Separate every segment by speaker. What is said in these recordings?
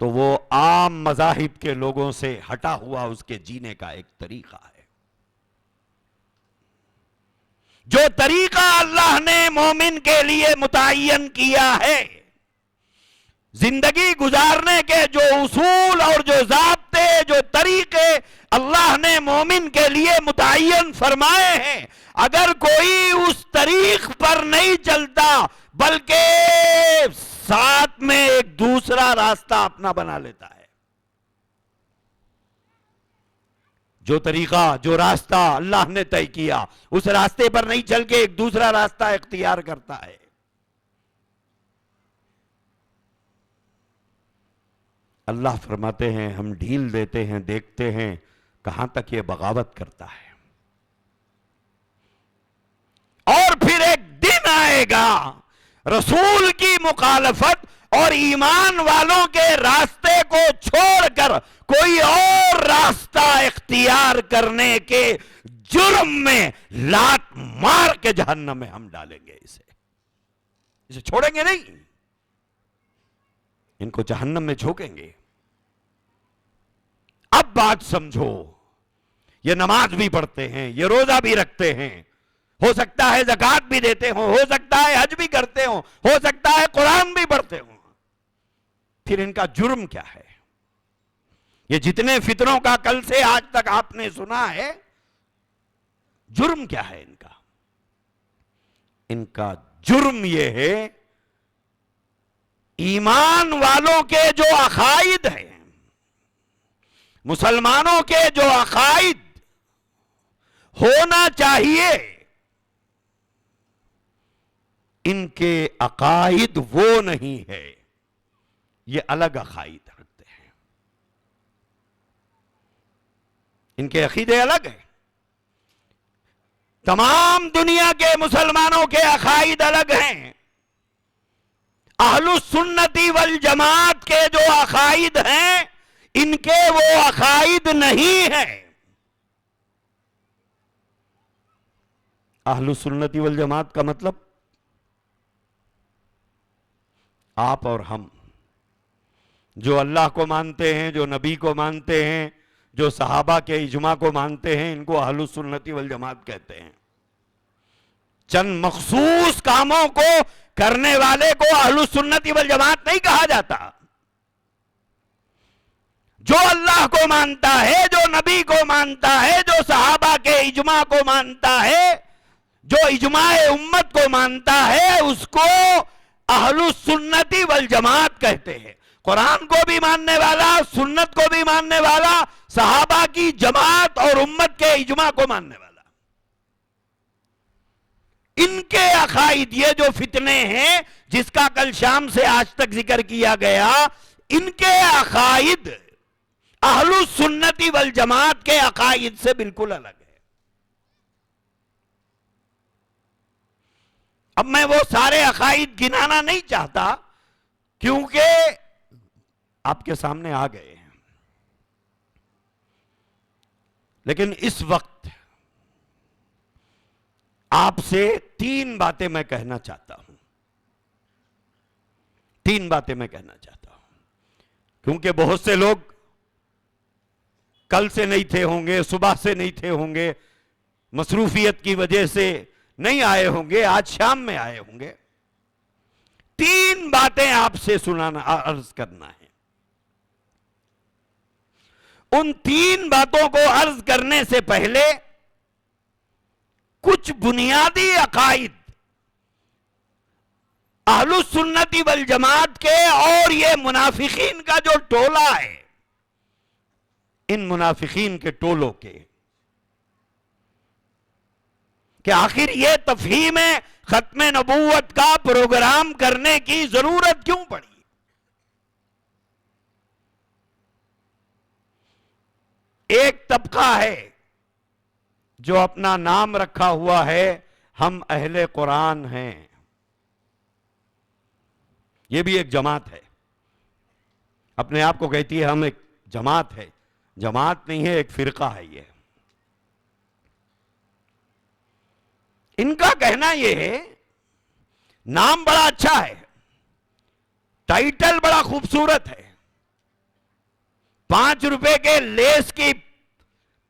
Speaker 1: تو وہ عام مذاہب کے لوگوں سے ہٹا ہوا اس کے جینے کا ایک طریقہ ہے. جو طریقہ اللہ نے مومن کے لیے متعین کیا ہے، زندگی گزارنے کے جو اصول اور جو ضابطے، جو طریقے اللہ نے مومن کے لیے متعین فرمائے ہیں، اگر کوئی اس طریق پر نہیں چلتا بلکہ ساتھ میں ایک دوسرا راستہ اپنا بنا لیتا ہے، جو طریقہ، جو راستہ اللہ نے طے کیا اس راستے پر نہیں چل کے ایک دوسرا راستہ اختیار کرتا ہے، اللہ فرماتے ہیں ہم ڈھیل دیتے ہیں، دیکھتے ہیں کہاں تک یہ بغاوت کرتا ہے. اور پھر ایک دن آئے گا رسول کی مخالفت اور ایمان والوں کے راستے کو چھوڑ کر کوئی اور راستہ اختیار کرنے کے جرم میں لات مار کے جہنم میں ہم ڈالیں گے. اسے چھوڑیں گے نہیں، ان کو جہنم میں جھونکیں گے. اب بات سمجھو، یہ نماز بھی پڑھتے ہیں، یہ روزہ بھی رکھتے ہیں، ہو سکتا ہے زکوٰۃ بھی دیتے ہوں، ہو سکتا ہے حج بھی کرتے ہوں، ہو سکتا ہے قرآن بھی پڑھتے ہوں، پھر ان کا جرم کیا ہے؟ یہ جتنے فتنوں کا کل سے آج تک آپ نے سنا ہے، جرم کیا ہے ان کا؟ ان کا جرم یہ ہے ایمان والوں کے جو عقائد ہیں، مسلمانوں کے جو عقائد ہونا چاہیے، ان کے عقائد وہ نہیں ہے، یہ الگ عقائد رکھتے ہیں، ان کے عقیدے الگ ہیں. تمام دنیا کے مسلمانوں کے عقائد الگ ہیں. اہل السنتی والجماعت کے جو عقائد ہیں ان کے وہ عقائد نہیں ہیں. اہل السنتی والجماعت کا مطلب آپ اور ہم، جو اللہ کو مانتے ہیں، جو نبی کو مانتے ہیں، جو صحابہ کے اجماع کو مانتے ہیں، ان کو اہل السنتی والجماعت کہتے ہیں. چند مخصوص کاموں کو کرنے والے کو اہل السنت والجماعت نہیں کہا جاتا. جو اللہ کو مانتا ہے، جو نبی کو مانتا ہے، جو صحابہ کے اجماع کو مانتا ہے، جو اجماع امت کو مانتا ہے، اس کو اہل السنت والجماعت کہتے ہیں. قرآن کو بھی ماننے والا، سنت کو بھی ماننے والا، صحابہ کی جماعت اور امت کے اجماع کو ماننے والا. ان کے عقائد، یہ جو فتنے ہیں جس کا کل شام سے آج تک ذکر کیا گیا، ان کے عقائد اہل السنت والجماعت کے عقائد سے بالکل الگ ہے. اب میں وہ سارے عقائد گنانا نہیں چاہتا کیونکہ آپ کے سامنے آ گئے ہیں، لیکن اس وقت آپ سے 3 باتیں میں کہنا چاہتا ہوں. 3 باتیں میں کہنا چاہتا ہوں کیونکہ بہت سے لوگ کل سے نہیں تھے ہوں گے، صبح سے نہیں تھے ہوں گے، مصروفیت کی وجہ سے نہیں آئے ہوں گے، آج شام میں آئے ہوں گے. 3 باتیں آپ سے سنانا، عرض کرنا ہے. ان 3 باتوں کو عرض کرنے سے پہلے کچھ بنیادی عقائد اہل السنت والجماعت کے اور یہ منافقین کا جو ٹولہ ہے، ان منافقین کے ٹولوں کے، کہ آخر یہ تفہیم ختم نبوت کا پروگرام کرنے کی ضرورت کیوں پڑی. ایک طبقہ ہے جو اپنا نام رکھا ہوا ہے ہم اہل قرآن ہیں. یہ بھی ایک جماعت ہے، اپنے آپ کو کہتی ہے ہم ایک جماعت ہے. جماعت نہیں ہے، ایک فرقہ ہے. یہ ان کا کہنا یہ ہے، نام بڑا اچھا ہے، ٹائٹل بڑا خوبصورت ہے، 5 روپے کے لیس کی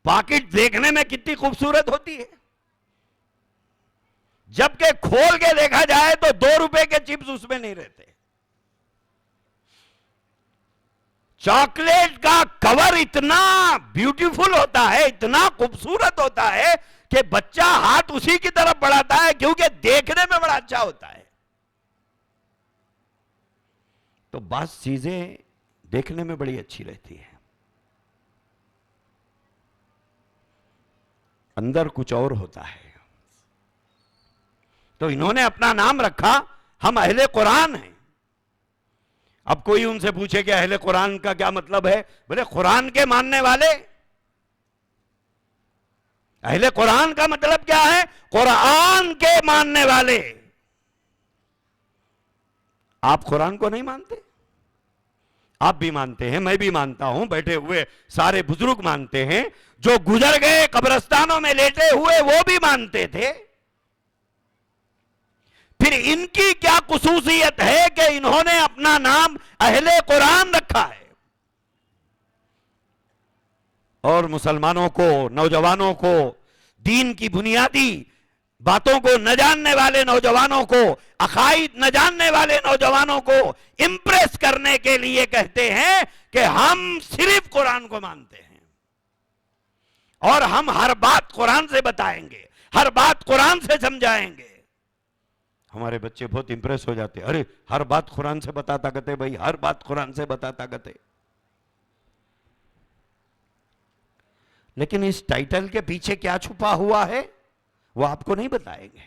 Speaker 1: پاکٹ دیکھنے میں کتنی خوبصورت ہوتی ہے، جبکہ کھول کے دیکھا جائے تو 2 روپے کے چپس اس میں نہیں رہتے۔ چاکلیٹ کا کور اتنا بیوٹیفل ہوتا ہے، اتنا خوبصورت ہوتا ہے کہ بچہ ہاتھ اسی کی طرف بڑھاتا ہے کیونکہ دیکھنے میں بڑا اچھا ہوتا ہے۔ تو بعض چیزیں دیکھنے میں بڑی اچھی رہتی ہیں، اندر کچھ اور ہوتا ہے۔ تو انہوں نے اپنا نام رکھا، ہم اہل قرآن ہیں۔ اب کوئی ان سے پوچھے کہ اہل قرآن کا کیا مطلب ہے؟ بولے قرآن کے ماننے والے۔ اہل قرآن کا مطلب کیا ہے؟ قرآن کے ماننے والے۔ آپ قرآن کو نہیں مانتے؟ آپ بھی مانتے ہیں، میں بھی مانتا ہوں، بیٹھے ہوئے سارے بزرگ مانتے ہیں، جو گزر گئے قبرستانوں میں لیٹے ہوئے وہ بھی مانتے تھے۔ پھر ان کی کیا خصوصیت ہے کہ انہوں نے اپنا نام اہل قرآن رکھا ہے؟ اور مسلمانوں کو، نوجوانوں کو، دین کی بنیادی باتوں کو نہ جاننے والے نوجوانوں کو، عقائد نہ جاننے والے نوجوانوں کو امپریس کرنے کے لیے کہتے ہیں کہ ہم صرف قرآن کو مانتے ہیں اور ہم ہر بات قرآن سے بتائیں گے، ہر بات قرآن سے سمجھائیں گے۔ ہمارے بچے بہت امپریس ہو جاتے ہیں، ارے ہر بات قرآن سے بتاتا کہتے، بھائی ہر بات قرآن سے بتاتا کہتے۔ لیکن اس ٹائٹل کے پیچھے کیا چھپا ہوا ہے وہ آپ کو نہیں بتائیں گے۔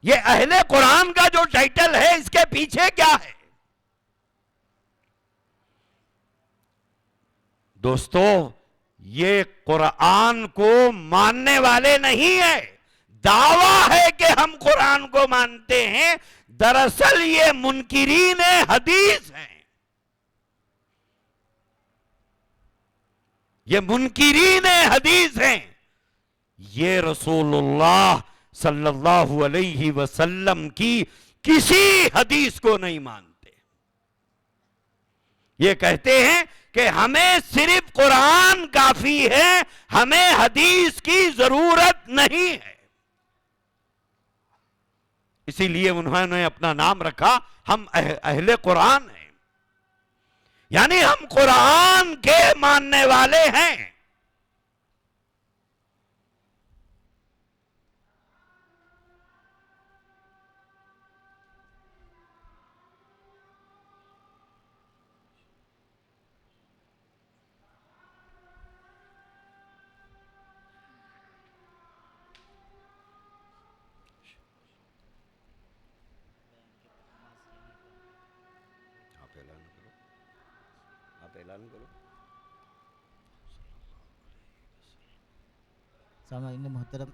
Speaker 1: یہ اہل قرآن کا جو ٹائٹل ہے اس کے پیچھے کیا ہے؟ دوستو، یہ قرآن کو ماننے والے نہیں ہیں، دعویٰ ہے کہ ہم قرآن کو مانتے ہیں، دراصل یہ منکرین حدیث ہیں۔ یہ منکرین حدیث ہیں، یہ رسول اللہ صلی اللہ علیہ وسلم کی کسی حدیث کو نہیں مانتے۔ یہ کہتے ہیں کہ ہمیں صرف قرآن کافی ہے، ہمیں حدیث کی ضرورت نہیں ہے۔ اسی لیے انہوں نے اپنا نام رکھا، ہم اہل قرآن ہیں، یعنی ہم قرآن کے ماننے والے ہیں۔ اعلان کرو۔
Speaker 2: سامعین محترم،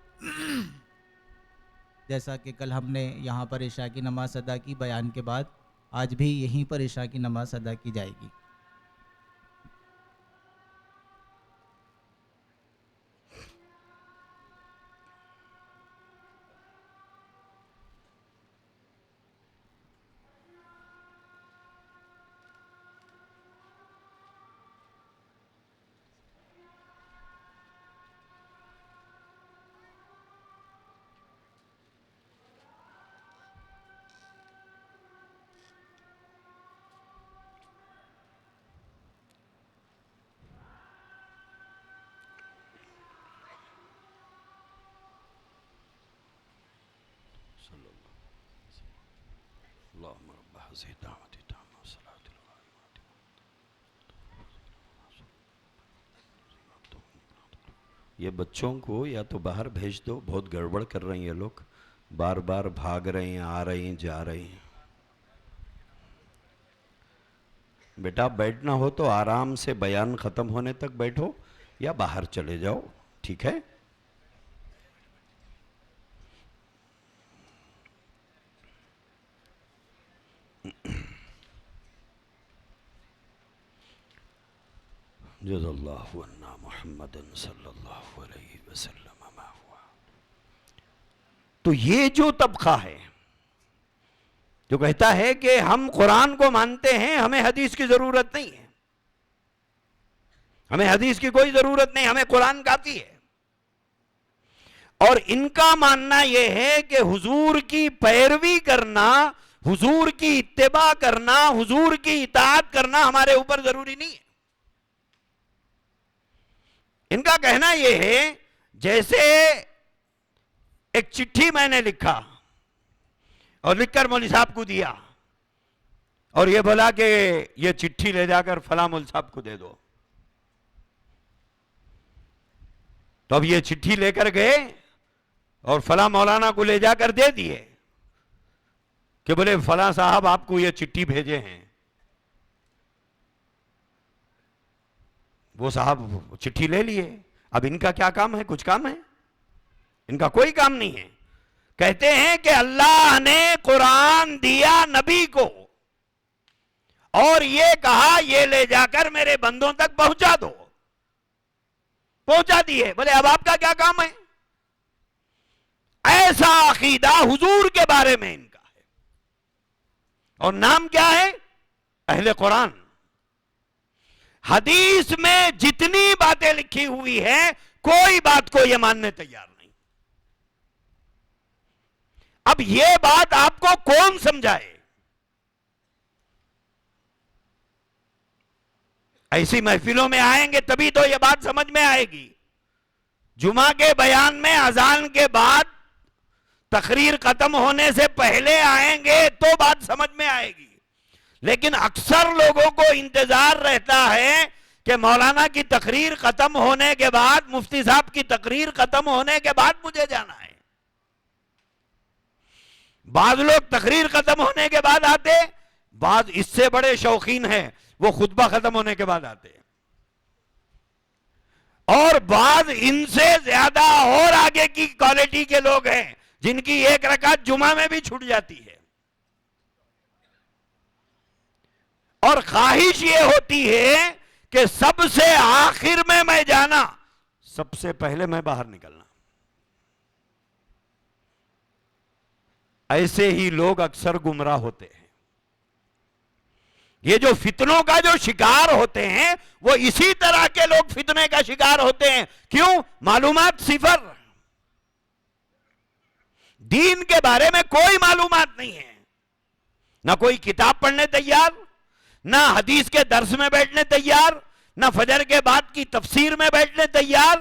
Speaker 2: جیسا کہ کل ہم نے یہاں پر عشاء کی نماز ادا کی بیان کے بعد، آج بھی یہیں پر عشاء کی نماز ادا کی جائے گی۔
Speaker 1: اللهم رب هذه الدعوة التامة والصلاة القائمة یہ بچوں کو یا تو باہر بھیج دو، بہت گڑبڑ کر رہے ہیں یہ لوگ، بار بار بھاگ رہے ہیں، آ رہے ہیں، جا رہے ہیں۔ بیٹا بیٹھنا ہو تو آرام سے بیان ختم ہونے تک بیٹھو یا باہر چلے جاؤ، ٹھیک ہے؟ جزا اللہ عنا محمد صلی اللہ علیہ وسلم ما ہوا۔ تو یہ جو طبقہ ہے جو کہتا ہے کہ ہم قرآن کو مانتے ہیں، ہمیں حدیث کی ضرورت نہیں ہے، ہمیں حدیث کی کوئی ضرورت نہیں، ہمیں قرآن کافی ہے. اور ان کا ماننا یہ ہے کہ حضور کی پیروی کرنا، حضور کی اتباع کرنا، حضور کی اطاعت کرنا ہمارے اوپر ضروری نہیں ہے. ان کا کہنا یہ ہے جیسے ایک چٹھی میں نے لکھا اور لکھ کر مولوی صاحب کو دیا اور یہ بولا کہ یہ چٹھی لے جا کر فلاں مولوی صاحب کو دے دو، تو اب یہ چٹھی لے کر گئے اور فلاں مولانا کو لے جا کر دے دیے کہ بولے فلاں صاحب آپ کو یہ چٹھی بھیجے ہیں. وہ صاحب چٹھی لے لیے. اب ان کا کیا کام ہے؟ کچھ کام ہے؟ ان کا کوئی کام نہیں ہے. کہتے ہیں کہ اللہ نے قرآن دیا نبی کو اور یہ کہا یہ لے جا کر میرے بندوں تک پہنچا دو، پہنچا دیے. بولے اب آپ کا کیا کام ہے؟ ایسا عقیدہ حضور کے بارے میں ان کا ہے. اور نام کیا ہے؟ اہل قرآن. حدیث میں جتنی باتیں لکھی ہوئی ہیں کوئی بات کو یہ ماننے تیار نہیں. اب یہ بات آپ کو کون سمجھائے؟ ایسی محفلوں میں آئیں گے تبھی تو یہ بات سمجھ میں آئے گی. جمعہ کے بیان میں اذان کے بعد تقریر ختم ہونے سے پہلے آئیں گے تو بات سمجھ میں آئے گی. لیکن اکثر لوگوں کو انتظار رہتا ہے کہ مولانا کی تقریر ختم ہونے کے بعد، مفتی صاحب کی تقریر ختم ہونے کے بعد مجھے جانا ہے. بعض لوگ تقریر ختم ہونے کے بعد آتے، بعض اس سے بڑے شوقین ہیں وہ خطبہ ختم ہونے کے بعد آتے، اور بعض ان سے زیادہ اور آگے کی کوالٹی کے لوگ ہیں جن کی ایک رکعت جمعہ میں بھی چھوٹ جاتی ہے. اور خواہش یہ ہوتی ہے کہ سب سے آخر میں جانا، سب سے پہلے میں باہر نکلنا. ایسے ہی لوگ اکثر گمراہ ہوتے ہیں. یہ جو فتنوں کا جو شکار ہوتے ہیں وہ اسی طرح کے لوگ فتنے کا شکار ہوتے ہیں. کیوں؟ معلومات صفر، دین کے بارے میں کوئی معلومات نہیں ہے. نہ کوئی کتاب پڑھنے تیار، نہ حدیث کے درس میں بیٹھنے تیار، نہ فجر کے بعد کی تفسیر میں بیٹھنے تیار،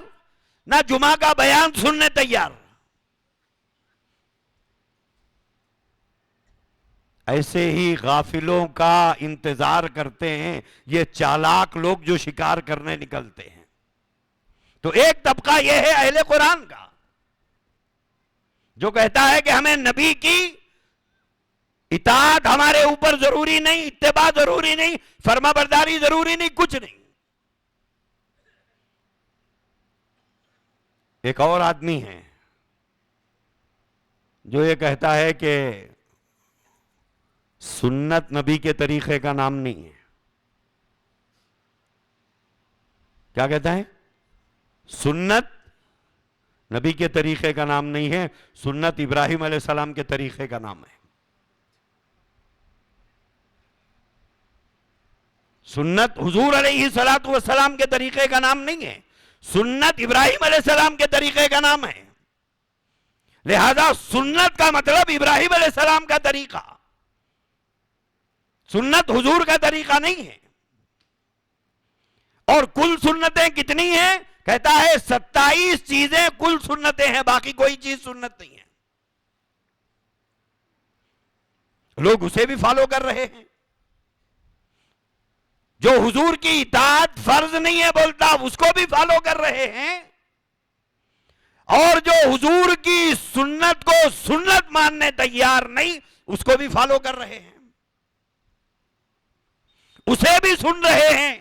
Speaker 1: نہ جمعہ کا بیان سننے تیار. ایسے ہی غافلوں کا انتظار کرتے ہیں یہ چالاک لوگ جو شکار کرنے نکلتے ہیں. تو ایک طبقہ یہ ہے اہل قرآن کا جو کہتا ہے کہ ہمیں نبی کی اطاعت ہمارے اوپر ضروری نہیں، اتباع ضروری نہیں، فرما برداری ضروری نہیں، کچھ نہیں. ایک اور آدمی ہے جو یہ کہتا ہے کہ سنت نبی کے طریقے کا نام نہیں ہے. کیا کہتا ہے؟ سنت نبی کے طریقے کا نام نہیں ہے، سنت ابراہیم علیہ السلام کے طریقے کا نام ہے. سنت حضور علیہ السلام کے طریقے کا نام نہیں ہے، سنت ابراہیم علیہ السلام کے طریقے کا نام ہے. لہذا سنت کا مطلب ابراہیم علیہ السلام کا طریقہ، سنت حضور کا طریقہ نہیں ہے. اور کل سنتیں کتنی ہیں؟ کہتا ہے 27 چیزیں کل سنتیں ہیں، باقی کوئی چیز سنت نہیں ہے. لوگ اسے بھی فالو کر رہے ہیں. جو حضور کی اطاعت فرض نہیں ہے بولتا اس کو بھی فالو کر رہے ہیں، اور جو حضور کی سنت کو سنت ماننے تیار نہیں اس کو بھی فالو کر رہے ہیں، اسے بھی سن رہے ہیں.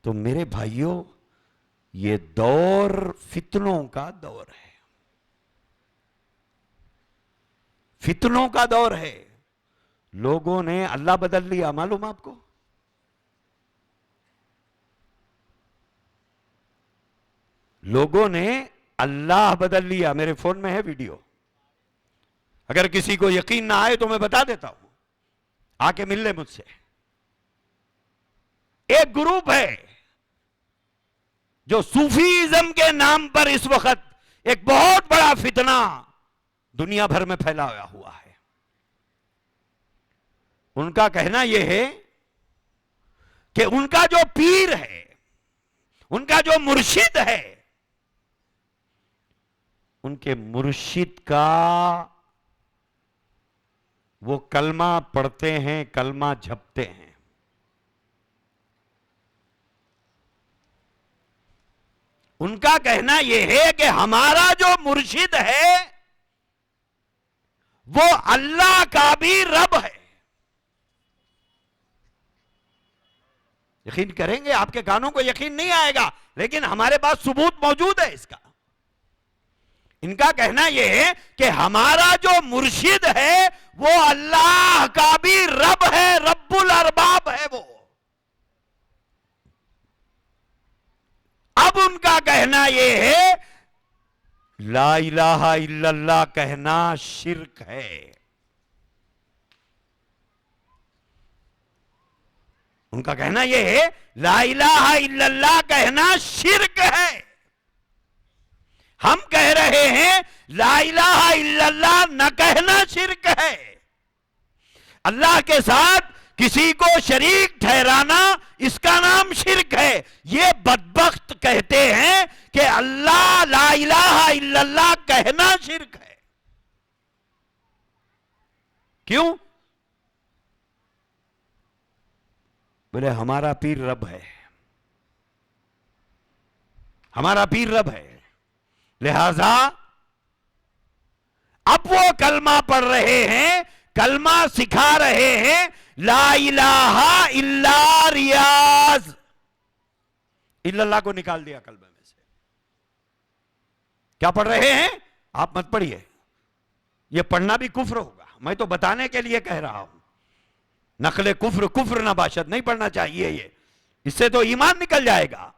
Speaker 1: تو میرے بھائیوں، یہ دور فتنوں کا دور ہے، فتنوں کا دور ہے. لوگوں نے اللہ بدل لیا، معلوم آپ کو؟ لوگوں نے اللہ بدل لیا. میرے فون میں ہے ویڈیو, اگر کسی کو یقین نہ آئے تو میں بتا دیتا ہوں, آ کے مل لے مجھ سے. ایک گروپ ہے جو صوفیزم کے نام پر اس وقت ایک بہت بڑا فتنہ دنیا بھر میں پھیلایا ہوا ہے. ان کا کہنا یہ ہے کہ ان کا جو پیر ہے, ان کا جو مرشد ہے, ان کے مرشد کا وہ کلمہ پڑھتے ہیں, کلمہ جھپتے ہیں. ان کا کہنا یہ ہے کہ ہمارا جو مرشد ہے وہ اللہ کا بھی رب ہے. یقین کریں گے, آپ کے کانوں کو یقین نہیں آئے گا, لیکن ہمارے پاس ثبوت موجود ہے اس کا. ان کا کہنا یہ ہے کہ ہمارا جو مرشد ہے وہ اللہ کا بھی رب ہے, رب الارباب ہے وہ. اب ان کا کہنا یہ ہے لا الہ الا اللہ کہنا شرک ہے. ان کا کہنا یہ ہے لا الہ الا اللہ کہنا شرک ہے. ہم کہہ رہے ہیں لا الہ الا اللہ نہ کہنا شرک ہے. اللہ کے ساتھ کسی کو شریک ٹھہرانا اس کا نام شرک ہے. یہ بدبخت کہتے ہیں کہ اللہ لا الہ الا اللہ کہنا شرک ہے. کیوں؟ بولے ہمارا پیر رب ہے, ہمارا پیر رب ہے, لہذا اب وہ کلمہ پڑھ رہے ہیں, کلمہ سکھا رہے ہیں, لا الہ الا ریاض. الا اللہ کو نکال دیا کلمہ میں سے. کیا پڑھ رہے ہیں؟ آپ مت پڑھیے, یہ پڑھنا بھی کفر ہوگا. میں تو بتانے کے لیے کہہ رہا ہوں. نقل کفر کفر نہ باشد نہیں پڑھنا چاہیے یہ, اس سے تو ایمان نکل جائے گا.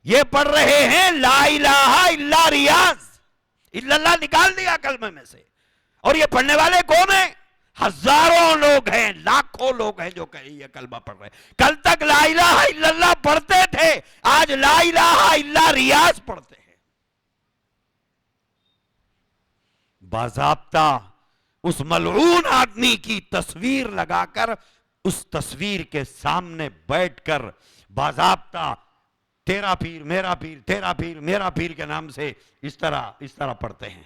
Speaker 1: یہ پڑھ رہے ہیں لا الہ الا ریاض, الا اللہ نکال دیا کلمہ میں سے. اور یہ پڑھنے والے کون ہیں؟ ہزاروں لوگ ہیں, لاکھوں لوگ ہیں جو کہ یہ کلمہ پڑھ رہے ہیں. کل تک لا الہ الا اللہ پڑھتے تھے, آج لا الہ الا ریاض پڑھتے ہیں. باضابطہ اس ملعون آدمی کی تصویر لگا کر, اس تصویر کے سامنے بیٹھ کر باضابطہ تیرا پیر میرا پیر, تیرا پیر میرا پیر کے نام سے اس طرح پڑھتے ہیں.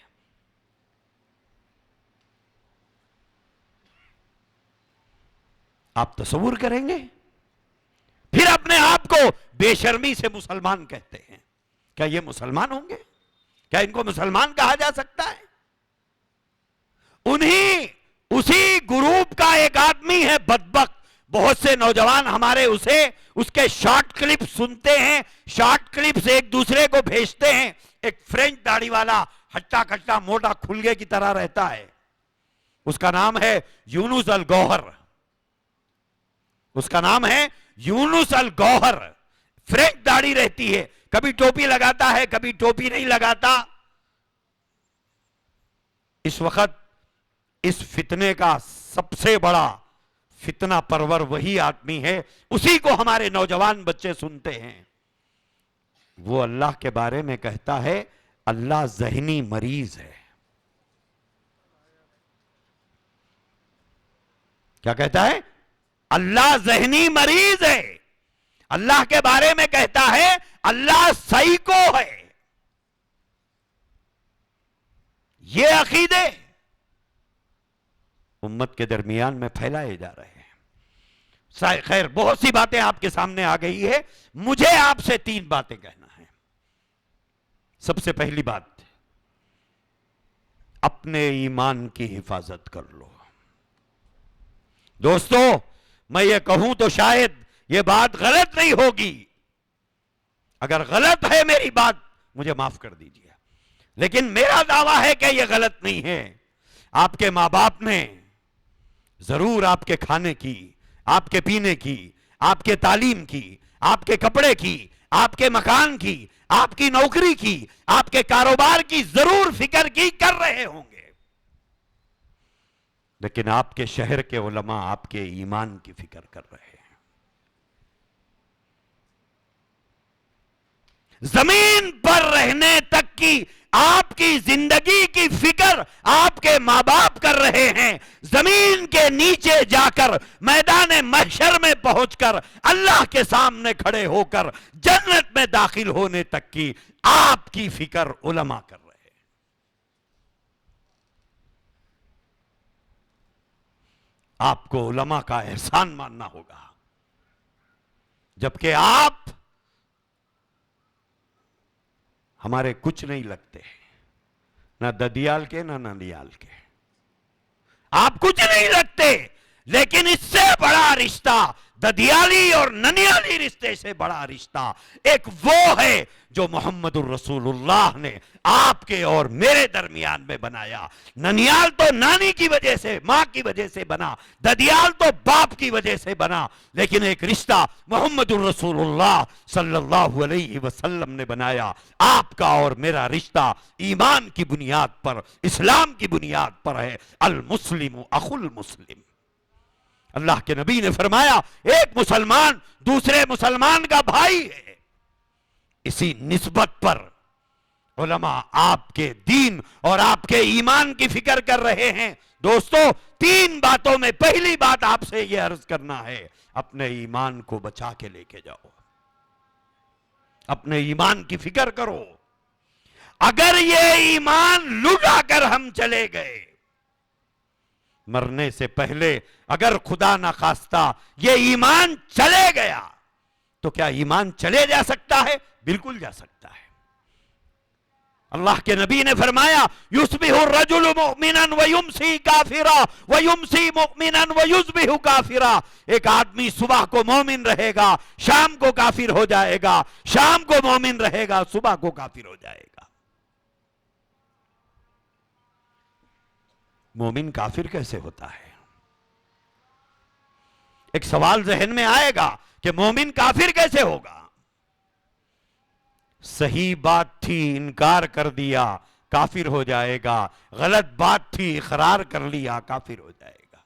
Speaker 1: آپ تصور کریں گے؟ پھر اپنے آپ کو بے شرمی سے مسلمان کہتے ہیں. کیا یہ مسلمان ہوں گے؟ کیا ان کو مسلمان کہا جا سکتا ہے؟ اسی گروپ کا ایک آدمی ہے بدبخت. بہت سے نوجوان ہمارے اس کے شارٹ کلپ سنتے ہیں, شارٹ کلپ سے ایک دوسرے کو بھیجتے ہیں. ایک فرینچ داڑھی والا ہٹا کٹا موٹا کھلگے کی طرح رہتا ہے, اس کا نام ہے یونس الگوہر. اس کا نام ہے یونس الگوہر. فرینچ داڑھی رہتی ہے, کبھی ٹوپی لگاتا ہے کبھی ٹوپی نہیں لگاتا. اس وقت اس فتنے کا سب سے بڑا فتنہ پرور وہی آدمی ہے, اسی کو ہمارے نوجوان بچے سنتے ہیں. وہ اللہ کے بارے میں کہتا ہے اللہ ذہنی مریض ہے. کیا کہتا ہے؟ اللہ ذہنی مریض ہے. اللہ کے بارے میں کہتا ہے اللہ سائیکو ہے. یہ عقیدے امت کے درمیان میں پھیلائے جا رہے ہیں. خیر, بہت سی باتیں آپ کے سامنے آ گئی ہے. مجھے آپ سے 3 باتیں کہنا ہے. سب سے پہلی بات, اپنے ایمان کی حفاظت کر لو. دوستو, میں یہ کہوں تو شاید یہ بات غلط نہیں ہوگی. اگر غلط ہے میری بات مجھے معاف کر دیجیے, لیکن میرا دعویٰ ہے کہ یہ غلط نہیں ہے. آپ کے ماں باپ نے ضرور آپ کے کھانے کی, آپ کے پینے کی, آپ کے تعلیم کی, آپ کے کپڑے کی, آپ کے مکان کی, آپ کی نوکری کی، آپ کے کاروبار کی ضرور فکر کی کر رہے ہوں گے، لیکن آپ کے شہر کے علماء آپ کے ایمان کی فکر کر رہے ہیں۔ زمین پر رہنے تک کی آپ کی زندگی کی فکر آپ کے ماں باپ کر رہے ہیں، زمین کے نیچے جا کر میدان محشر میں پہنچ کر اللہ کے سامنے کھڑے ہو کر جنت میں داخل ہونے تک کی آپ کی فکر علماء کر رہے ہیں۔ آپ کو علماء کا احسان ماننا ہوگا، جبکہ آپ ہمارے کچھ نہیں لگتے، نہ ددیال کے نہ ننیال کے، آپ کچھ نہیں لگتے، لیکن اس سے بڑا رشتہ ددیالی اور ننیالی رشتے سے بڑا رشتہ ایک وہ ہے جو محمد الرسول اللہ نے آپ کے اور میرے درمیان میں بنایا۔ ننیال تو نانی کی وجہ سے، ماں کی وجہ سے بنا، ددیال تو باپ کی وجہ سے بنا، لیکن ایک رشتہ محمد الرسول اللہ صلی اللہ علیہ وسلم نے بنایا۔ آپ کا اور میرا رشتہ ایمان کی بنیاد پر، اسلام کی بنیاد پر ہے۔ المسلم اخو المسلم۔ اللہ کے نبی نے فرمایا ایک مسلمان دوسرے مسلمان کا بھائی ہے۔ اسی نسبت پر علماء آپ کے دین اور آپ کے ایمان کی فکر کر رہے ہیں۔ دوستو، 3 باتوں میں پہلی بات آپ سے یہ عرض کرنا ہے، اپنے ایمان کو بچا کے لے کے جاؤ، اپنے ایمان کی فکر کرو۔ اگر یہ ایمان لٹا کر ہم چلے گئے، مرنے سے پہلے اگر خدا نہ خواستہ یہ ایمان چلے گیا، تو کیا ایمان چلے جا سکتا ہے؟ بالکل جا سکتا ہے۔ اللہ کے نبی نے فرمایا یصبح الرجل مؤمنا ویمسی کافرا ویمسی مؤمنا ویصبح کافرا۔ ایک آدمی صبح کو مومن رہے گا، شام کو کافر ہو جائے گا، شام کو مومن رہے گا، صبح کو کافر ہو جائے گا۔ مومن کافر کیسے ہوتا ہے؟ ایک سوال ذہن میں آئے گا کہ مومن کافر کیسے ہوگا؟ صحیح بات تھی انکار کر دیا کافر ہو جائے گا، غلط بات تھی اقرار کر لیا کافر ہو جائے گا۔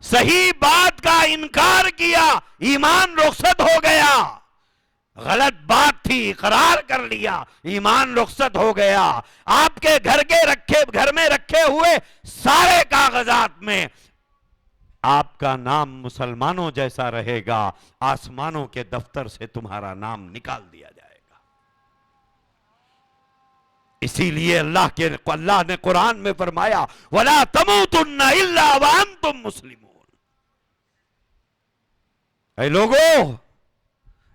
Speaker 1: صحیح بات کا انکار کیا ایمان رخصت ہو گیا، غلط بات تھی اقرار کر لیا ایمان رخصت ہو گیا۔ آپ کے گھر میں رکھے ہوئے سارے کاغذات میں آپ کا نام مسلمانوں جیسا رہے گا، آسمانوں کے دفتر سے تمہارا نام نکال دیا جائے گا۔ اسی لیے اللہ نے قرآن میں فرمایا وَلَا تَمُوتُنَّ إِلَّا وَأَنْتُمْ مُسْلِمُونَ۔ اے لوگو،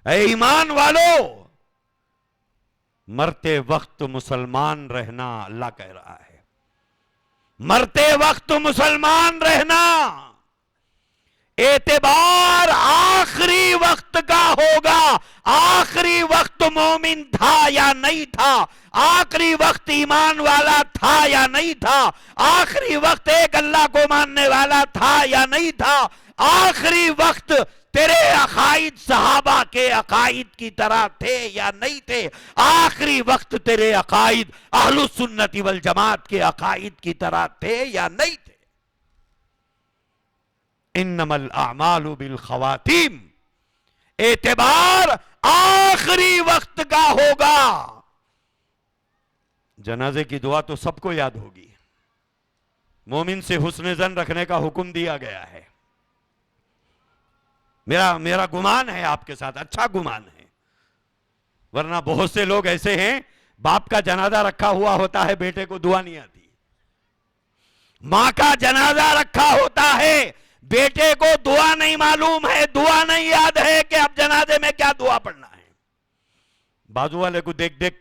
Speaker 1: اے ایمان والو، مرتے وقت مسلمان رہنا اللہ کہہ رہا ہے، مرتے وقت مسلمان رہنا۔ اعتبار آخری وقت کا ہوگا، آخری وقت مومن تھا یا نہیں تھا، آخری وقت ایمان والا تھا یا نہیں تھا، آخری وقت ایک اللہ کو ماننے والا تھا یا نہیں تھا، آخری وقت تیرے عقائد صحابہ کے عقائد کی طرح تھے یا نہیں تھے، آخری وقت تیرے عقائد اہل السنت والجماعت کے عقائد کی طرح تھے یا نہیں تھے۔ انما الاعمال بالخواتیم، اعتبار آخری وقت کا ہوگا۔ جنازے کی دعا تو سب کو یاد ہوگی، مومن سے حسن ظن رکھنے کا حکم دیا گیا ہے۔ میرا گمان ہے آپ کے ساتھ، اچھا گمان ہے، ورنہ بہت سے لوگ ایسے ہیں باپ کا جنازہ رکھا ہوا ہوتا ہے، بیٹے کو دعا نہیں آتی، ماں کا جنازہ رکھا ہوتا ہے، بیٹے کو دعا نہیں معلوم ہے، دعا نہیں یاد ہے کہ اب جنازے میں کیا دعا پڑھنا ہے۔ بازو والے کو دیکھ